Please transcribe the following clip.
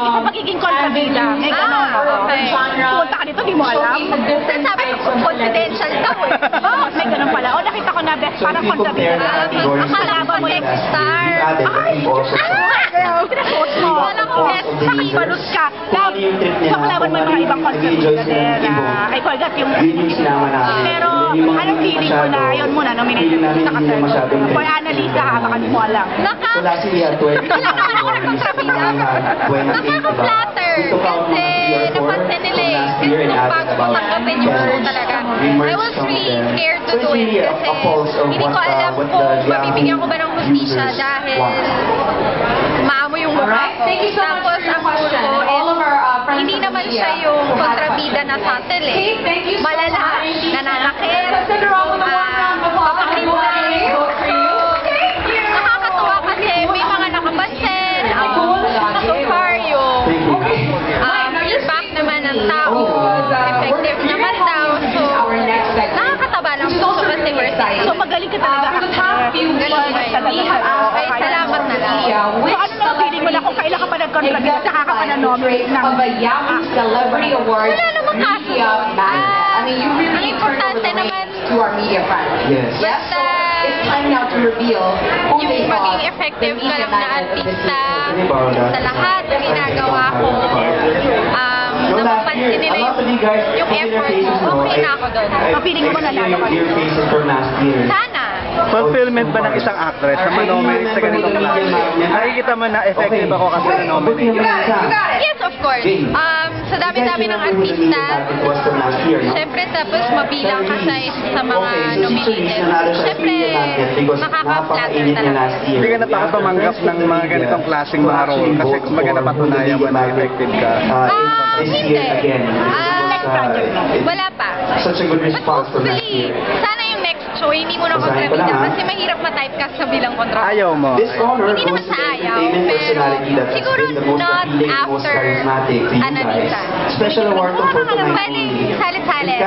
sa pagiging kontrabida. May gano'n. Pumunta ka dito, di mo alam. Sabi ko, confidential daw eh. May gano'n pala. O, nakita ko na best, parang kontrabida. Akala ko next star. Ay! Pinapost mo. Akala ko best Balot ka. So, kalaban mo yung mga ibang kontrabida din. I forgot yung... Pero, anong feeling ko na yun muna, nominated sa kaserto. For Annalisa ha, baka di mo alam. Nakaka-flatter. Kasi napansin nila eh. Kasi nung bago ko tanggapin yung show talaga. I was really scared to do it. Kasi hindi ko alam kung mabibigyan ko ba ng hustisya dahil maamo yung mukha ko. Tapos ang gusto ko is hindi naman siya yung kontrabida na subtle eh. Malala, nananakit, papakintay. Nakakatuwa kasi may mga nakapansin. So far yung feedback naman ng tao, effective naman daw. So, nakakataba lang puso kasi Versailles. So, magaling ka talaga. Galing talaga. Ay, salamat na lang. So, ano na feeling mo na kung kailan ka pa nag-kontrabida at saka ka pa na-nominate ng Celebrity Award. Wala namang kaso. Ang importante naman, To our media friends. basta It's time now to reveal who they yung are. maging effective ka lang na artista sa lahat ng ginagawa ko. Napapansin nila yung effort mo. Okay na ako doon. So, feeling mo ba nanalo ka? Sana. Fulfillment ba ng isang actress na manominate sa ganitong klase? Nakikita mo na effective ako kasi na-nominate. Yes, of course. Sa dami-dami ng artista, syempre tapos mabilang ka sa mga nominated. Syempre, makaka-flatter talaga. Hindi ka natakot tumanggap ng mga ganitong klaseng mga role kasi kumbaga napatunayan mo na effective ka. Hindi. Wala pa. But hopefully, sana yung next show, hindi mo na kontrabida kasi mahirap ma-typecast sa bilang kontrabida. Ayaw mo. Hindi naman sa ayaw, pero siguro not after Annalisa. Special award to Bali, salit-salit.